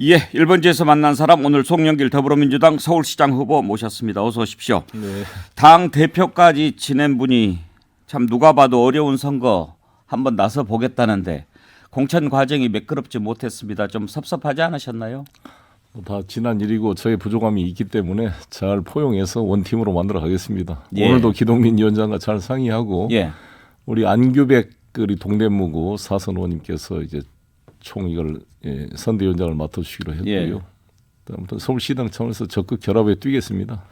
예, 1번지에서 만난 사람 오늘 송영길 더불어민주당 서울시장 후보 모셨습니다. 어서 오십시오. 네. 당 대표까지 지낸 분이 참 누가 봐도 어려운 선거 한번 나서 보겠다는데 공천 과정이 매끄럽지 못했습니다. 좀 섭섭하지 않으셨나요? 다 지난 일이고 저의 부족함이 있기 때문에 잘 포용해서 원팀으로 만들어 가겠습니다. 예. 오늘도 기동민 위원장과 잘 상의하고 예. 우리 안규백 우리 동대무구 사선 의원님께서 이제 총 이걸 선대위원장을 맡아주시기로 했고요. 예. 아무튼 서울시당 차원에서 적극 결합에 뛰겠습니다.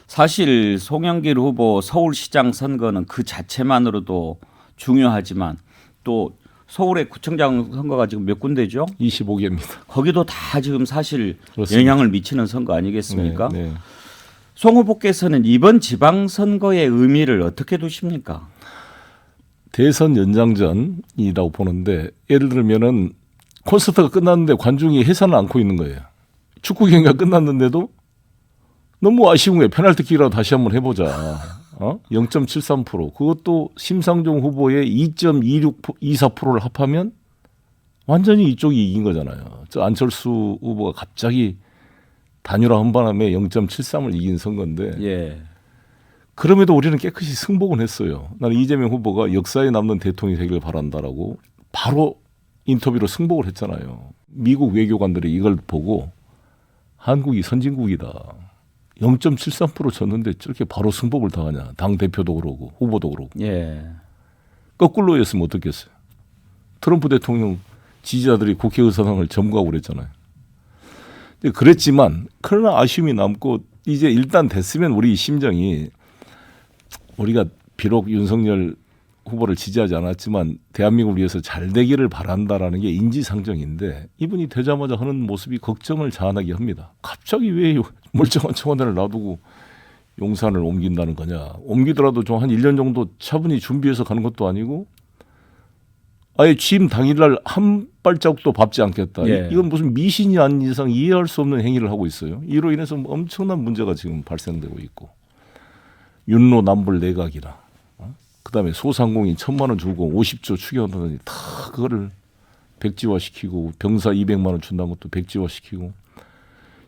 사실 송영길 후보 서울시장 선거는 그 자체만으로도 중요하지만 또 서울의 구청장 선거가 지금 몇 군데죠? 25개입니다. 거기도 다 지금 사실 그렇습니다. 영향을 미치는 선거 아니겠습니까? 네. 송 후보께서는 이번 지방선거의 의미를 어떻게 두십니까? 대선 연장전이라고 보는데 예를 들면은 콘서트가 끝났는데 관중이 해산을 않고 있는 거예요. 축구 경기가 끝났는데도 너무 아쉬운 거예요. 페널티킥이라도 다시 한번 해보자. 0.73% 그것도 심상정 후보의 2.24%를 합하면 완전히 이쪽이 이긴 거잖아요. 저 안철수 후보가 갑자기 단일화 한바람에 0.73을 이긴 선거인데 예. 그럼에도 우리는 깨끗이 승복은 했어요. 나는 이재명 후보가 역사에 남는 대통령이 되길 바란다라고 바로 인터뷰로 승복을 했잖아요. 미국 외교관들이 이걸 보고 한국이 선진국이다. 0.73% 졌는데 저렇게 바로 승복을 당하냐. 당 대표도 그러고 후보도 그러고. 예. 거꾸로였으면 어떻겠어요. 트럼프 대통령 지지자들이 국회의사당을 점거하고 그랬잖아요. 그랬지만 그러나 아쉬움이 남고 이제 일단 됐으면 우리 심정이 우리가 비록 윤석열 후보를 지지하지 않았지만 대한민국을 위해서 잘 되기를 바란다라는 게 인지상정인데 이분이 되자마자 하는 모습이 걱정을 자아나게 합니다. 갑자기 왜 멀쩡한 청와대를 놔두고 용산을 옮긴다는 거냐. 옮기더라도 좀 한 1년 정도 차분히 준비해서 가는 것도 아니고 아예 취임 당일날 한 발자국도 밟지 않겠다. 예. 이건 무슨 미신이 아닌 이상 이해할 수 없는 행위를 하고 있어요. 이로 인해서 엄청난 문제가 지금 발생되고 있고 윤로 남불 내각이라 그다음에 소상공인 1,000만 원 주고 50조 추경하더니 다 그거를 백지화시키고 병사 200만 원 준다는 것도 백지화시키고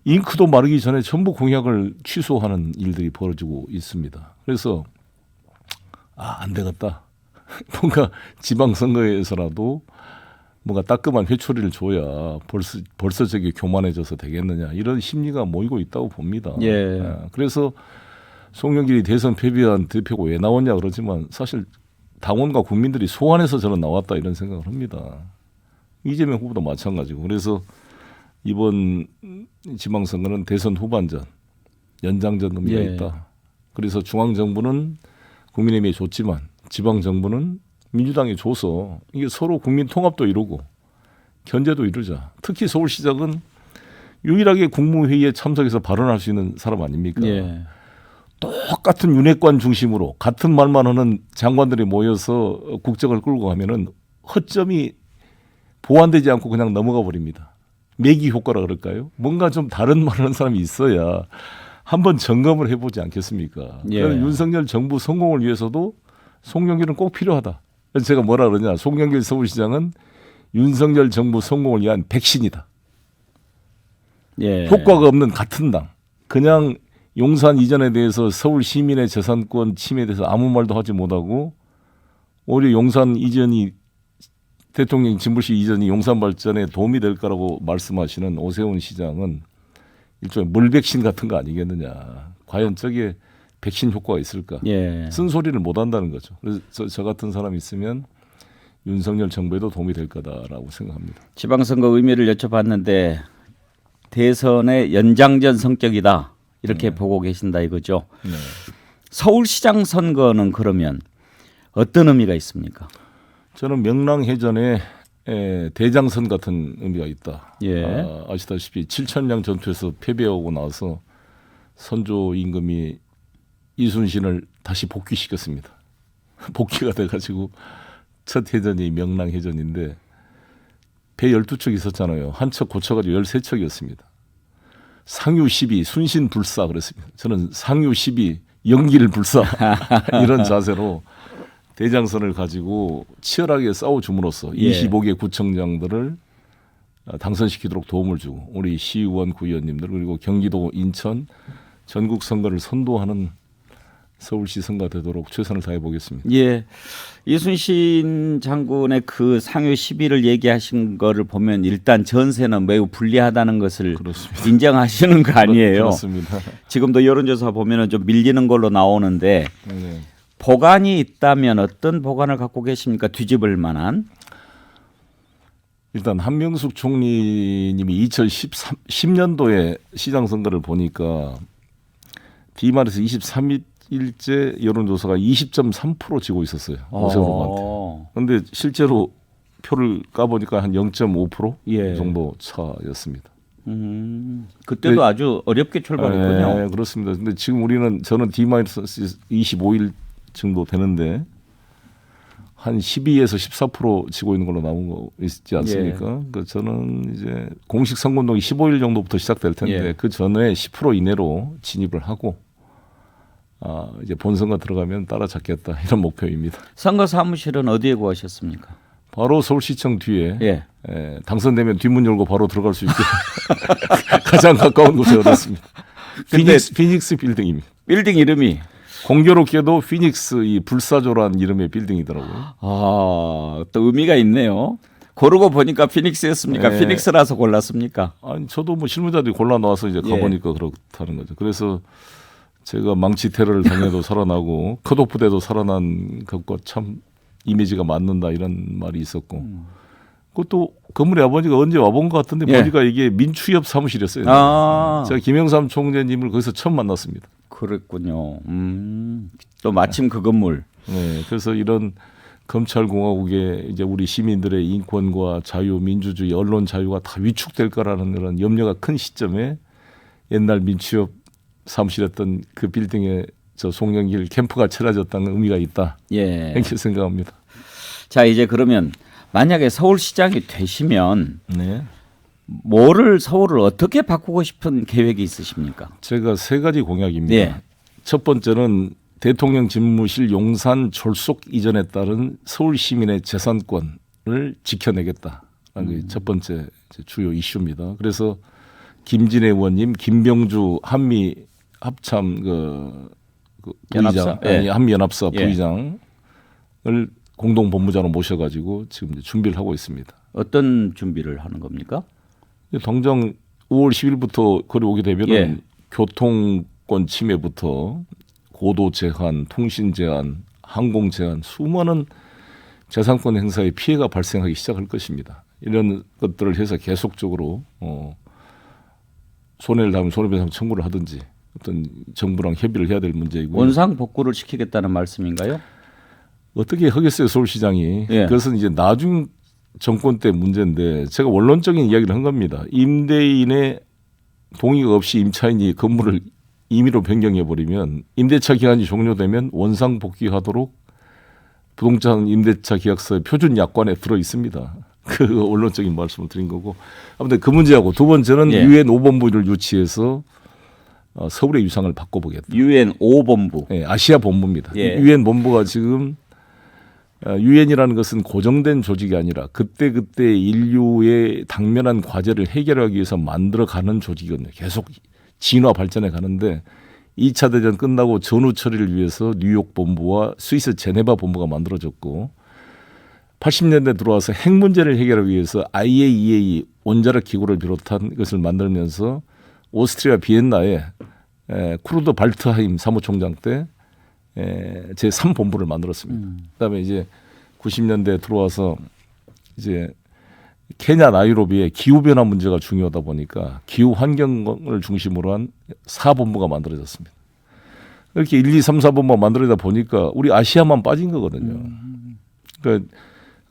잉크도 마르기 전에 전부 공약을 취소하는 일들이 벌어지고 있습니다. 그래서 안 되겠다. 뭔가 지방선거에서라도 뭔가 따끔한 회초리를 줘야 벌써 저게 교만해져서 되겠느냐 이런 심리가 모이고 있다고 봅니다. 예. 그래서 송영길이 대선 패배한 대표가 왜 나왔냐 그러지만 사실 당원과 국민들이 소환해서 저는 나왔다 이런 생각을 합니다. 이재명 후보도 마찬가지고 그래서 이번 지방선거는 대선 후반전 연장전 의미가 예. 있다. 그래서 중앙정부는 국민의힘에 줬지만 지방정부는 민주당에 줘서 이게 서로 국민 통합도 이루고 견제도 이루자. 특히 서울시장은 유일하게 국무회의에 참석해서 발언할 수 있는 사람 아닙니까? 예. 똑같은 윤핵관 중심으로 같은 말만 하는 장관들이 모여서 국정을 끌고 가면은 허점이 보완되지 않고 그냥 넘어가 버립니다. 매기 효과라 그럴까요? 뭔가 좀 다른 말을 하는 사람이 있어야 한번 점검을 해보지 않겠습니까? 예. 그래서 윤석열 정부 성공을 위해서도 송영길은 꼭 필요하다. 그래서 제가 뭐라 그러냐. 송영길 서울시장은 윤석열 정부 성공을 위한 백신이다. 예. 효과가 없는 같은 당. 그냥 용산 이전에 대해서 서울 시민의 재산권 침해에 대해서 아무 말도 하지 못하고 오히려 용산 이전이 대통령 진불식 이전이 용산 발전에 도움이 될 거라고 말씀하시는 오세훈 시장은 일종의 물백신 같은 거 아니겠느냐. 과연 저게 백신 효과가 있을까. 예. 쓴소리를 못 한다는 거죠. 그래서 저 같은 사람이 있으면 윤석열 정부에도 도움이 될 거다라고 생각합니다. 지방선거 의미를 여쭤봤는데 대선의 연장전 성격이다. 이렇게 보고 계신다 이거죠. 네. 서울시장 선거는 그러면 어떤 의미가 있습니까? 저는 명랑해전에 대장선 같은 의미가 있다. 예. 아시다시피 7천량 전투에서 패배하고 나서 선조 임금이 이순신을 다시 복귀시켰습니다. 복귀가 돼가지고 첫 해전이 명랑해전인데 배 12척 있었잖아요. 한 척 고쳐가지고 13척이었습니다. 상유 12 순신 불사 그랬습니다. 저는 상유 12 영길 불사 이런 자세로 대장선을 가지고 치열하게 싸워줌으로써 예. 25개 구청장들을 당선시키도록 도움을 주고 우리 시의원, 구의원님들 그리고 경기도, 인천 전국 선거를 선도하는 서울시 선거가 되도록 최선을 다해 보겠습니다. 예. 이순신 장군의 그 상요 시비를 얘기하신 거를 보면 일단 전세는 매우 불리하다는 것을 그렇습니다. 인정하시는 거 아니에요? 그렇습니다. 지금도 여론조사 보면은 좀 밀리는 걸로 나오는데 네. 보관이 있다면 어떤 보관을 갖고 계십니까? 뒤집을 만한. 일단 한명숙 총리님이 2010년도에 시장 선거를 보니까 디말에서 23일째 여론조사가 20.3% 지고 있었어요. 오세훈 후보한테. 그런데 실제로 표를 까보니까 한 0.5% 예. 정도 차였습니다. 그때도 네. 아주 어렵게 출발했군요. 네, 그렇습니다. 근데 지금 저는 D-25일 정도 되는데 한 12에서 14% 지고 있는 걸로 나온 거 있지 않습니까? 그러니까 저는 이제 공식 선거운동이 15일 정도부터 시작될 텐데 예. 그 전에 10% 이내로 진입을 하고 이제 본선거 들어가면 따라잡겠다 이런 목표입니다. 선거 사무실은 어디에 구하셨습니까? 바로 서울시청 뒤에 예. 당선되면 뒷문 열고 바로 들어갈 수 있게 가장 가까운 곳에 얻었습니다. 근데 피닉스 빌딩입니다. 빌딩 이름이 공교롭게도 피닉스 이 불사조란 이름의 빌딩이더라고요. 또 의미가 있네요. 고르고 보니까 피닉스였습니까? 네. 피닉스라서 골랐습니까? 아니 저도 뭐 실무자들이 골라 나와서 이제 가보니까 그렇다는 거죠. 그래서 제가 망치 테러를 당해도 살아나고 컷오프 때도 살아난 것과 참 이미지가 맞는다 이런 말이 있었고 그것도 건물에 아버지가 언제 와본 것 같은데 예. 보니까 이게 민추협 사무실이었어요. 제가 김영삼 총재님을 거기서 처음 만났습니다. 그랬군요. 또 마침 그 건물. 네, 그래서 이런 검찰공화국의 이제 우리 시민들의 인권과 자유, 민주주의, 언론 자유가 다 위축될 거라는 그런 염려가 큰 시점에 옛날 민추협 사무실했던 그 빌딩에 저 송영길 캠프가 차려졌다는 의미가 있다. 예. 이렇게 생각합니다. 자, 이제 그러면 만약에 서울시장이 되시면 네. 서울을 어떻게 바꾸고 싶은 계획이 있으십니까? 제가 세 가지 공약입니다. 예. 첫 번째는 대통령 집무실 용산 졸속 이전에 따른 서울 시민의 재산권을 지켜내겠다라는 게 첫 번째 주요 이슈입니다. 그래서 김진애 의원님, 김병주 한미 합참 부의장, 연합사. 예. 한미 연합사 예. 부의장을 공동 본부장으로 모셔가지고 지금 이제 준비를 하고 있습니다. 어떤 준비를 하는 겁니까? 당장 5월 10일부터 거리 오게 되면은 예. 교통권 침해부터 고도 제한, 통신 제한, 항공 제한, 수많은 재산권 행사에 피해가 발생하기 시작할 것입니다. 이런 것들을 해서 계속적으로 손해를 닿으면 손해배상 청구를 하든지 어떤 정부랑 협의를 해야 될 문제이고요. 원상 복구를 시키겠다는 말씀인가요? 어떻게 하겠어요, 서울시장이. 예. 그것은 이제 나중 정권 때 문제인데 제가 원론적인 이야기를 한 겁니다. 임대인의 동의가 없이 임차인이 건물을 임의로 변경해버리면 임대차 기간이 종료되면 원상 복귀하도록 부동산 임대차 계약서의 표준 약관에 들어 있습니다. 그 원론적인 말씀을 드린 거고. 아무튼 그 문제하고 두 번째는 예. 유엔 5본부를 유치해서 서울의 유상을 바꿔보겠다. 유엔 5본부. 네, 아시아 본부입니다. 예. 유엔 본부가 지금 유엔이라는 것은 고정된 조직이 아니라 그때그때 인류의 당면한 과제를 해결하기 위해서 만들어가는 조직이거든요. 계속 진화 발전해 가는데 2차 대전 끝나고 전후 처리를 위해서 뉴욕 본부와 스위스 제네바 본부가 만들어졌고 80년대 들어와서 핵 문제를 해결하기 위해서 IAEA 원자력 기구를 비롯한 것을 만들면서 오스트리아 비엔나에 크루드 발트하임 사무총장 때 제3본부를 만들었습니다. 그다음에 이제 90년대 들어와서 이제 케냐 나이로비의 기후 변화 문제가 중요하다 보니까 기후 환경을 중심으로 한 4본부가 만들어졌습니다. 이렇게 1, 2, 3, 4본부가 만들어지다 보니까 우리 아시아만 빠진 거거든요. 그러니까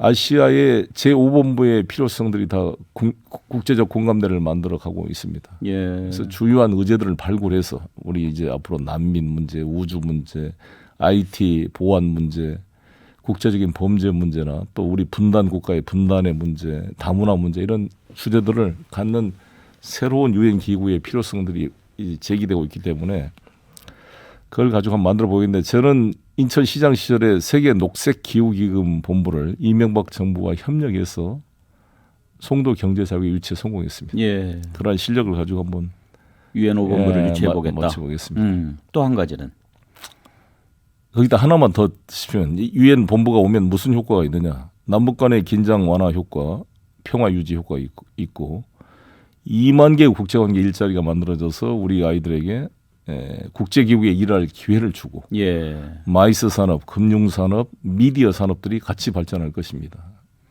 아시아의 제5본부의 필요성들이 다 국제적 공감대를 만들어 가고 있습니다. 예. 그래서 주요한 의제들을 발굴해서 우리 이제 앞으로 난민 문제, 우주 문제, IT 보안 문제, 국제적인 범죄 문제나 또 우리 분단 국가의 분단의 문제, 다문화 문제 이런 주제들을 갖는 새로운 유엔 기구의 필요성들이 제기되고 있기 때문에 그걸 가지고 한번 만들어 보겠는데 저는 인천시장 시절에 세계 녹색 기후 기금 본부를 이명박 정부와 협력해서 송도 경제자유의 유치에 성공했습니다. 예. 그러한 실력을 가지고 한번 유엔 오본부를 유치해 보겠다. 맞춰보겠습니다. 또 한 가지는 거기다 하나만 더 짚으면 유엔 본부가 오면 무슨 효과가 있느냐? 남북 간의 긴장 완화 효과, 평화 유지 효과가 있고 2만 개의 국제관계 일자리가 만들어져서 우리 아이들에게 국제기구에 일할 기회를 주고 예. 마이스 산업, 금융산업, 미디어 산업들이 같이 발전할 것입니다.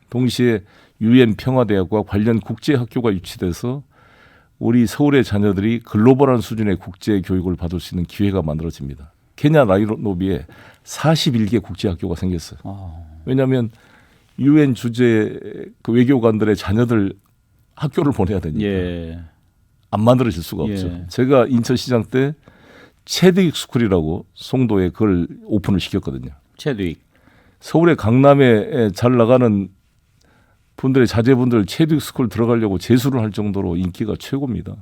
동시에 유엔 평화대학과 관련 국제학교가 유치돼서 우리 서울의 자녀들이 글로벌한 수준의 국제교육을 받을 수 있는 기회가 만들어집니다. 케냐 나이로비에 41개 국제학교가 생겼어요. 왜냐하면 유엔 주재 그 외교관들의 자녀들 학교를 보내야 되니까 예. 안 만들어질 수가 없죠. 예. 제가 인천시장 때 체드익 스쿨이라고 송도에 그걸 오픈을 시켰거든요. 체드윅. 서울의 강남에 잘 나가는 분들의 자제분들 체드익 스쿨 들어가려고 재수를 할 정도로 인기가 최고입니다.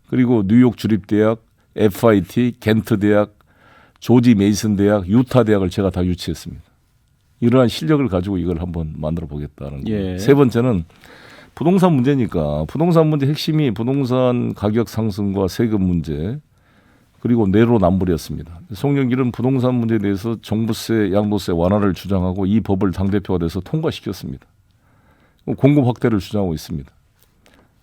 그리고 뉴욕 주립대학, FIT, 겐트 대학, 조지 메이슨 대학, 유타 대학을 제가 다 유치했습니다. 이러한 실력을 가지고 이걸 한번 만들어 보겠다는 거예요. 예. 세 번째는 부동산 문제니까 부동산 문제 핵심이 부동산 가격 상승과 세금 문제 그리고 내로남불이었습니다. 송영길은 부동산 문제에 대해서 종부세, 양도세 완화를 주장하고 이 법을 당대표가 돼서 통과시켰습니다. 공급 확대를 주장하고 있습니다.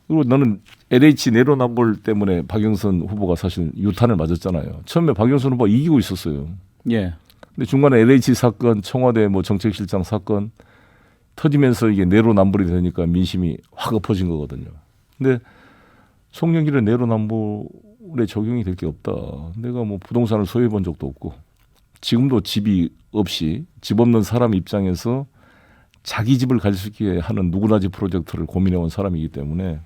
그리고 나는 LH 내로남불 때문에 박영선 후보가 사실 유탄을 맞았잖아요. 처음에 박영선 후보가 이기고 있었어요. 예. 근데 중간에 LH 사건, 청와대 뭐 정책실장 사건 터지면서 이게 내로남불이 되니까 민심이 확 엎어진 거거든요. 근데 송영길은 내로남불에 적용이 될 게 없다. 내가 뭐 부동산을 소유해 본 적도 없고 지금도 집이 없이 집 없는 사람 입장에서 자기 집을 가질 수 있게 하는 누구나 집 프로젝트를 고민해온 사람이기 때문에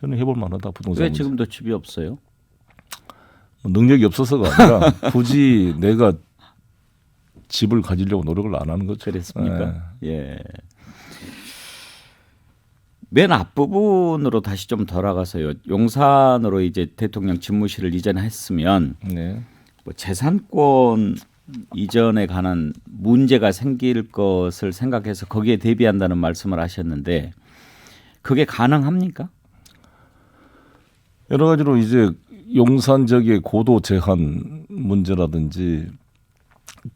저는 해볼 만하다. 부동산 왜 문제. 지금도 집이 없어요? 능력이 없어서가 아니라 굳이 내가 집을 가지려고 노력을 안 하는 거죠. 그랬습니까? 예. 맨 앞부분으로 다시 좀 돌아가서요. 용산으로 이제 대통령 집무실을 이전했으면 네. 뭐 재산권 이전에 관한 문제가 생길 것을 생각해서 거기에 대비한다는 말씀을 하셨는데 그게 가능합니까? 여러 가지로 이제 용산 지역의 고도 제한 문제라든지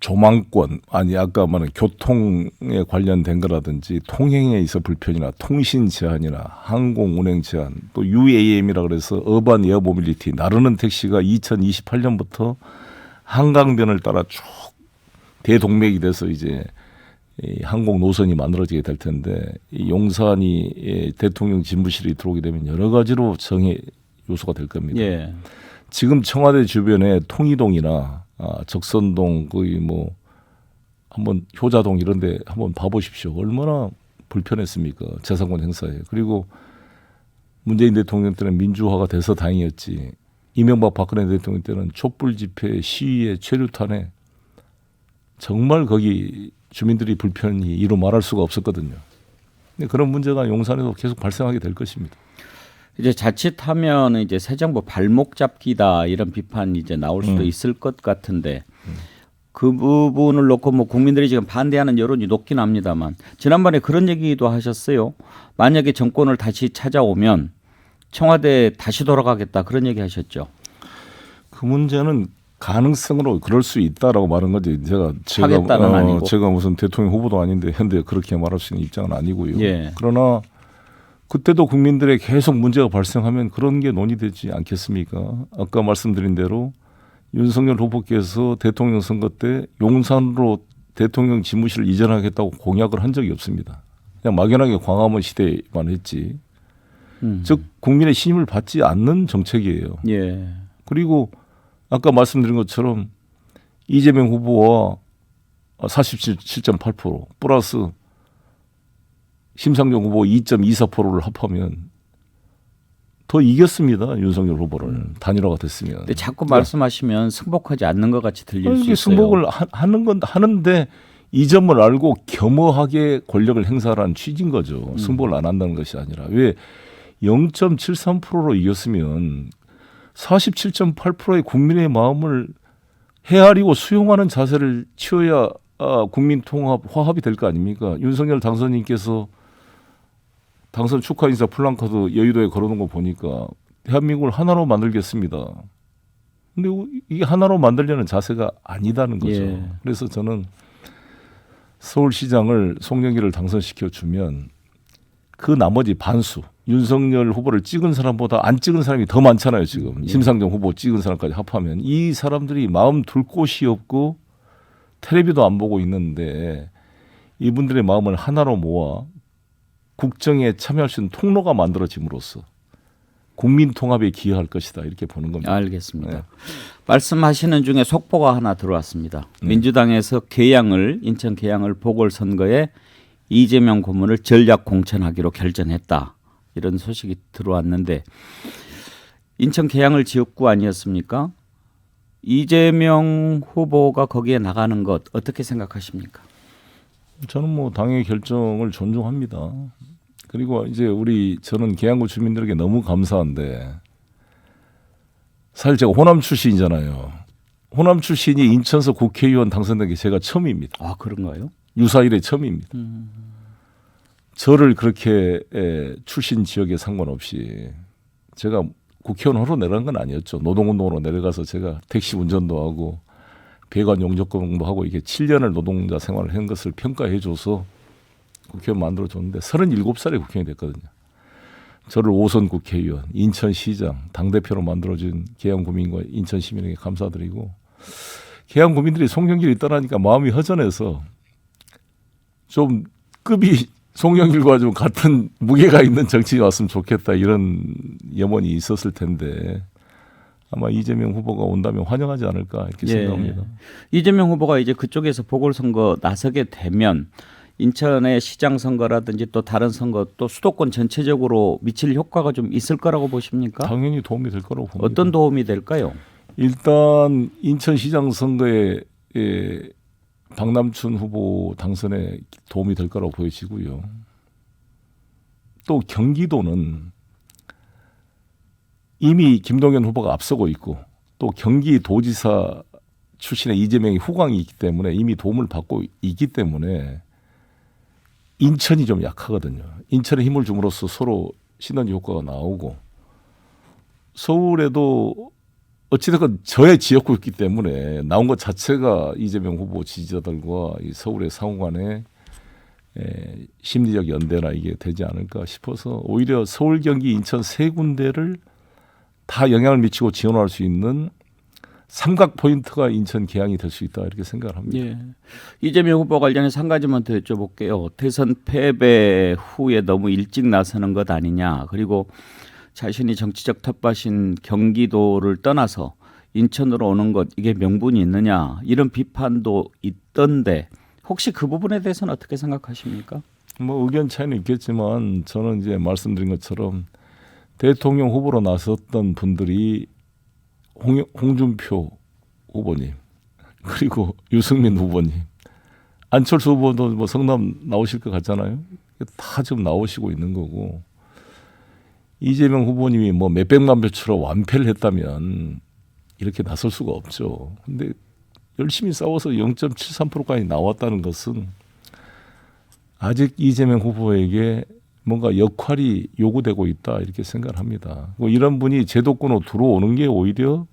조망권 아니 아까 말한 교통에 관련된 거라든지 통행에 있어 불편이나 통신 제한이나 항공 운행 제한 또 UAM이라 그래서 어반 에어 모빌리티 나르는 택시가 2028년부터 한강변을 따라 쭉 대동맥이 돼서 이제 이 항공 노선이 만들어지게 될 텐데 이 용산이 대통령 집무실이 들어오게 되면 여러 가지로 정의 요소가 될 겁니다. 예. 지금 청와대 주변에 통이동이나 적선동 거의 뭐 한번 효자동 이런데 한번 봐보십시오. 얼마나 불편했습니까? 재산권 행사에. 그리고 문재인 대통령 때는 민주화가 돼서 다행이었지. 이명박 박근혜 대통령 때는 촛불 집회, 시위에, 최루탄에 정말 거기 주민들이 불편이 이루 말할 수가 없었거든요. 근데 그런 문제가 용산에도 계속 발생하게 될 것입니다. 이제 자칫하면 이제 새 정부 발목 잡기다 이런 비판이 이제 나올 수도 있을 것 같은데 그 부분을 놓고 뭐 국민들이 지금 반대하는 여론이 높긴 합니다만 지난번에 그런 얘기도 하셨어요. 만약에 정권을 다시 찾아오면 청와대 다시 돌아가겠다 그런 얘기 하셨죠. 그 문제는 가능성으로 그럴 수 있다라고 말한 거지. 하겠다는 아니고. 제가 무슨 대통령 후보도 아닌데 현재 그렇게 말할 수 있는 입장은 아니고요. 예. 그러나 그때도 국민들의 계속 문제가 발생하면 그런 게 논의되지 않겠습니까? 아까 말씀드린 대로 윤석열 후보께서 대통령 선거 때 용산으로 대통령 집무실을 이전하겠다고 공약을 한 적이 없습니다. 그냥 막연하게 광화문 시대만 했지. 즉 국민의 신임을 받지 않는 정책이에요. 예. 그리고 아까 말씀드린 것처럼 이재명 후보와 47.8% 플러스 심상정 후보 2.24%를 합하면 더 이겼습니다. 윤석열 후보를 단일화가 됐으면. 근데 자꾸 말씀하시면 승복하지 않는 것 같이 들릴 수 이게 있어요. 승복을 하는 건 하는데 이 점을 알고 겸허하게 권력을 행사하라는 취지인 거죠. 승복을 안 한다는 것이 아니라. 왜 0.73%로 이겼으면 47.8%의 국민의 마음을 헤아리고 수용하는 자세를 취해야 국민 통합 화합이 될 거 아닙니까? 윤석열 당선인께서 당선 축하 인사 플랜카드 여의도에 걸어놓은 거 보니까 대한민국을 하나로 만들겠습니다. 근데 이게 하나로 만들려는 자세가 아니다는 거죠. 예. 그래서 저는 서울시장을 송영길을 당선시켜 주면 그 나머지 반수 윤석열 후보를 찍은 사람보다 안 찍은 사람이 더 많잖아요. 지금 심상정 후보 찍은 사람까지 합하면 이 사람들이 마음 둘 곳이 없고 텔레비도 안 보고 있는데 이분들의 마음을 하나로 모아 국정에 참여할 수 있는 통로가 만들어짐으로써 국민 통합에 기여할 것이다 이렇게 보는 겁니다. 알겠습니다. 네. 말씀하시는 중에 속보가 하나 들어왔습니다. 민주당에서 인천 계양을 보궐선거에 이재명 고문을 전략 공천하기로 결정했다. 이런 소식이 들어왔는데 인천 계양을 지역구 아니었습니까? 이재명 후보가 거기에 나가는 것 어떻게 생각하십니까? 저는 뭐 당의 결정을 존중합니다. 그리고 이제 저는 계양구 주민들에게 너무 감사한데 사실 제가 호남 출신이잖아요. 호남 출신이 인천서 국회의원 당선된 게 제가 처음입니다. 아, 그런가요? 유사일에 처음입니다. 저를 그렇게 출신 지역에 상관없이 제가 국회의원으로 내려간 건 아니었죠. 노동운동으로 내려가서 제가 택시 운전도 하고 배관 용접공도 하고 이게 7년을 노동자 생활을 한 것을 평가해줘서 국회의원 만들어줬는데 37살에 국회의원이 됐거든요. 저를 5선 국회의원, 인천시장, 당대표로 만들어준 계양구민과 인천시민에게 감사드리고 계양구민들이 송영길이 떠나니까 마음이 허전해서 좀 급이 송영길과 좀 같은 무게가 있는 정치인이 왔으면 좋겠다 이런 염원이 있었을 텐데 아마 이재명 후보가 온다면 환영하지 않을까 이렇게 생각합니다. 이재명 후보가 이제 그쪽에서 보궐선거 나서게 되면 인천의 시장 선거라든지 또 다른 선거 또 수도권 전체적으로 미칠 효과가 좀 있을 거라고 보십니까? 당연히 도움이 될 거라고 봅니다. 어떤 도움이 될까요? 일단 인천시장 선거에 박남춘 후보 당선에 도움이 될 거라고 보여지고요. 또 경기도는 이미 김동연 후보가 앞서고 있고 또 경기도지사 출신의 이재명이 후광이 있기 때문에 이미 도움을 받고 있기 때문에 인천이 좀 약하거든요. 인천에 힘을 줌으로써 서로 시너지 효과가 나오고 서울에도 어찌됐건 저의 지역구였기 때문에 나온 것 자체가 이재명 후보 지지자들과 이 서울의 상호 간의 심리적 연대나 이게 되지 않을까 싶어서 오히려 서울, 경기, 인천 세 군데를 다 영향을 미치고 지원할 수 있는 삼각 포인트가 인천 계양이 될 수 있다 이렇게 생각을 합니다. 예. 이재명 후보 관련해서 한 가지만 더 여쭤볼게요. 대선 패배 후에 너무 일찍 나서는 것 아니냐. 그리고 자신이 정치적 텃밭인 경기도를 떠나서 인천으로 오는 것 이게 명분이 있느냐 이런 비판도 있던데 혹시 그 부분에 대해서는 어떻게 생각하십니까? 뭐 의견 차이는 있겠지만 저는 이제 말씀드린 것처럼 대통령 후보로 나섰던 분들이 홍준표 후보님 그리고 유승민 후보님 안철수 후보도 뭐 성남 나오실 것 같잖아요. 다 지금 나오시고 있는 거고 이재명 후보님이 뭐 몇백만 표차로 완패를 했다면 이렇게 나설 수가 없죠. 근데 열심히 싸워서 0.73%까지 나왔다는 것은 아직 이재명 후보에게 뭔가 역할이 요구되고 있다 이렇게 생각을 합니다. 뭐 이런 분이 제도권으로 들어오는 게 오히려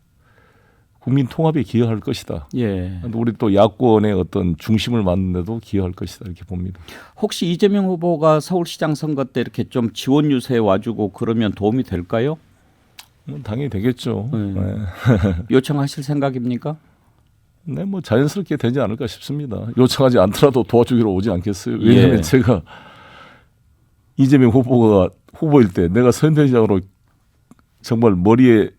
국민 통합에 기여할 것이다. 예. 우리 또 야권의 어떤 중심을 만드는 데도 기여할 것이다 이렇게 봅니다. 혹시 이재명 후보가 서울시장 선거 때 이렇게 좀 지원 유세에 와주고 그러면 도움이 될까요? 당연히 되겠죠. 네. 요청하실 생각입니까? 네, 뭐 자연스럽게 되지 않을까 싶습니다. 요청하지 않더라도 도와주기로 오지 않겠어요. 왜냐하면 예. 제가 이재명 후보가 후보일 때 내가 선대위장으로 정말 머리를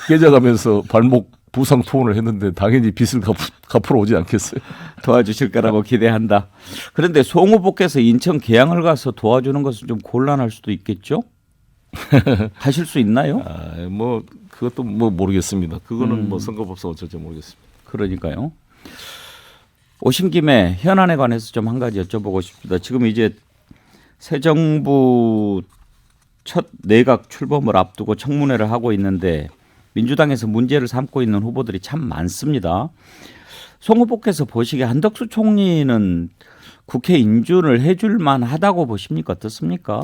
깨져가면서 발목 부상 투혼을 했는데 당연히 빚을 갚으러 오지 않겠어요. 도와주실 거라고 기대한다. 그런데 송 후보께서 인천 계양을 가서 도와주는 것은 좀 곤란할 수도 있겠죠? 하실 수 있나요? 뭐 그것도 뭐 모르겠습니다. 그거는 뭐 선거법상 어쩔지 모르겠습니다. 그러니까요. 오신 김에 현안에 관해서 좀 한 가지 여쭤보고 싶습니다. 지금 이제 새 정부 첫 내각 출범을 앞두고 청문회를 하고 있는데 민주당에서 문제를 삼고 있는 후보들이 참 많습니다. 송 후보께서 보시기에 한덕수 총리는 국회 인준을 해줄 만하다고 보십니까? 어떻습니까?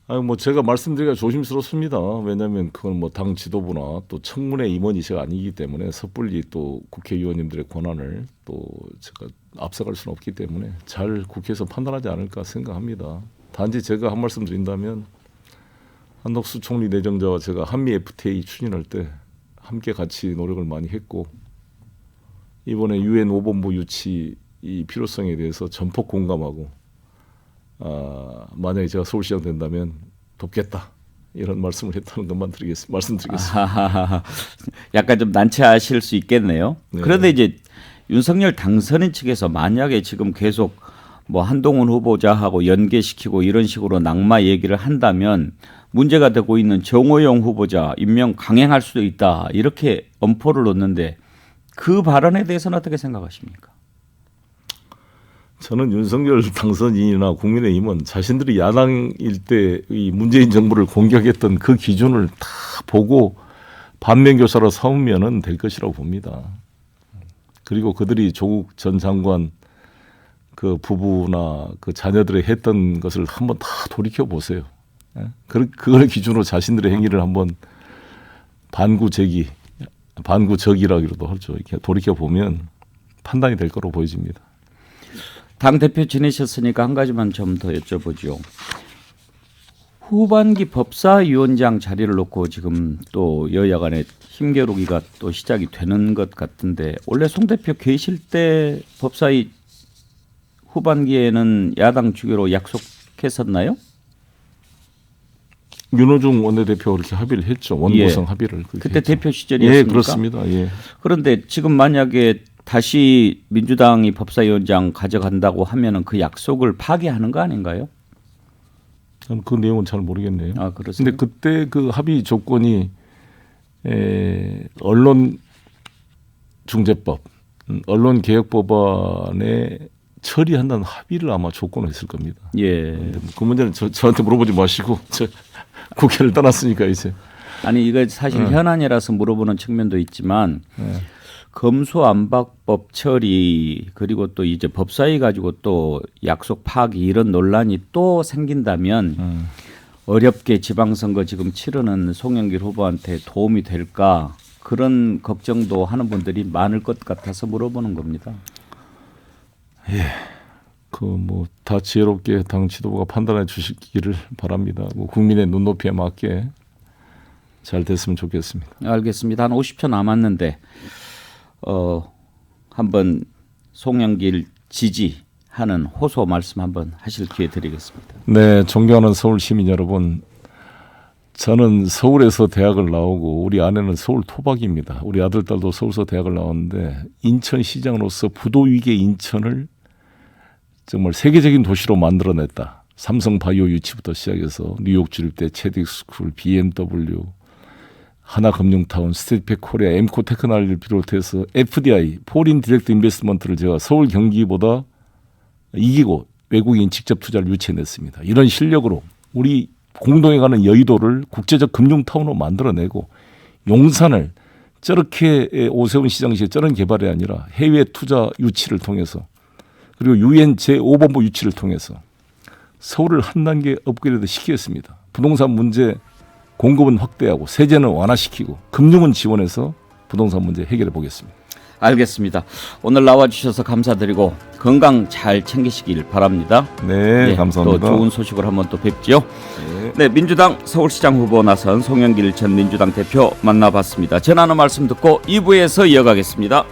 뭐 제가 말씀드리기가 조심스럽습니다. 왜냐하면 그건 뭐 당 지도부나 또 청문회 임원이 제가 아니기 때문에 섣불리 또 국회의원님들의 권한을 또 제가 앞서갈 수는 없기 때문에 잘 국회에서 판단하지 않을까 생각합니다. 단지 제가 한 말씀 드린다면 한덕수 총리 내정자와 제가 한미 FTA 추진할 때 함께 같이 노력을 많이 했고 이번에 UN 5본부 유치 이 필요성에 대해서 전폭 공감하고 만약에 제가 서울시장 된다면 돕겠다 이런 말씀을 했다는 것만 말씀드리겠습니다. 약간 좀 난처하실 수 있겠네요. 네. 그런데 이제 윤석열 당선인 측에서 만약에 지금 계속 뭐 한동훈 후보자하고 연계시키고 이런 식으로 낙마 얘기를 한다면 문제가 되고 있는 정호영 후보자 임명 강행할 수도 있다 이렇게 엄포를 놓는데 그 발언에 대해서는 어떻게 생각하십니까? 저는 윤석열 당선인이나 국민의힘은 자신들이 야당일 때 이 문재인 정부를 공격했던 그 기준을 다 보고 반면교사로 삼으면은 될 것이라고 봅니다. 그리고 그들이 조국 전 장관 그 부부나 그 자녀들이 했던 것을 한번 다 돌이켜 보세요. 그걸 기준으로 자신들의 행위를 한번 반구적이라기도 하죠. 이렇게 돌이켜 보면 판단이 될 거로 보여집니다. 당 대표 지내셨으니까 한 가지만 좀 더 여쭤보죠. 후반기 법사위원장 자리를 놓고 지금 또 여야 간의 힘겨루기가 또 시작이 되는 것 같은데 원래 송 대표 계실 때 법사위 후반기에는 야당 주교로 약속했었나요? 윤호중 원내대표가 그렇게 합의를 했죠. 원구성 합의를. 그때 했죠. 대표 시절이었습니까? 예, 그렇습니다. 예. 그런데 지금 만약에 다시 민주당이 법사위원장 가져간다고 하면은 그 약속을 파기하는 거 아닌가요? 저는 그 내용은 잘 모르겠네요. 아, 그렇습니다. 근데 그때 그 합의 조건이 언론 중재법, 언론 개혁 법안에 처리한다는 합의를 아마 조건으로 했을 겁니다. 예. 그 문제는 저한테 물어보지 마시고 저 국회를 떠났으니까 이제. 아니 이거 사실 현안이라서 물어보는 측면도 있지만 검수안박법 처리 그리고 또 이제 법사위 가지고 또 약속 파기 이런 논란이 또 생긴다면 어렵게 지방선거 지금 치르는 송영길 후보한테 도움이 될까 그런 걱정도 하는 분들이 많을 것 같아서 물어보는 겁니다. 예. 그 뭐 다 지혜롭게 당 지도부가 판단해 주시기를 바랍니다. 뭐 국민의 눈높이에 맞게 잘 됐으면 좋겠습니다. 알겠습니다. 한 50초 남았는데 한번 송영길 지지하는 호소 말씀 한번 하실 기회 드리겠습니다. 네, 존경하는 서울 시민 여러분. 저는 서울에서 대학을 나오고 우리 아내는 서울 토박입니다. 우리 아들, 딸도 서울서 대학을 나왔는데 인천시장으로서 부도위기의 인천을 정말 세계적인 도시로 만들어냈다. 삼성바이오 유치부터 시작해서 뉴욕 주립대, 체딕스쿨, BMW, 하나금융타운, 스테이트팩 코리아, 엠코 테크놀로지를 비롯해서 FDI, 포린 디렉트 인베스트먼트를 제가 서울 경기보다 이기고 외국인 직접 투자를 유치해냈습니다. 이런 실력으로 우리 공동에 가는 여의도를 국제적 금융타운으로 만들어내고 용산을 저렇게 오세훈 시장시에 저런 개발이 아니라 해외 투자 유치를 통해서 그리고 UN 제5본부 유치를 통해서 서울을 한 단계 업그레이드 시키겠습니다. 부동산 문제 공급은 확대하고 세제는 완화시키고 금융은 지원해서 부동산 문제 해결해 보겠습니다. 알겠습니다. 오늘 나와주셔서 감사드리고 건강 잘 챙기시길 바랍니다. 네, 감사합니다. 또 좋은 소식을 한번 또 뵙죠. 네, 민주당 서울시장 후보 나선 송영길 전 민주당 대표 만나봤습니다. 전하는 말씀 듣고 2부에서 이어가겠습니다.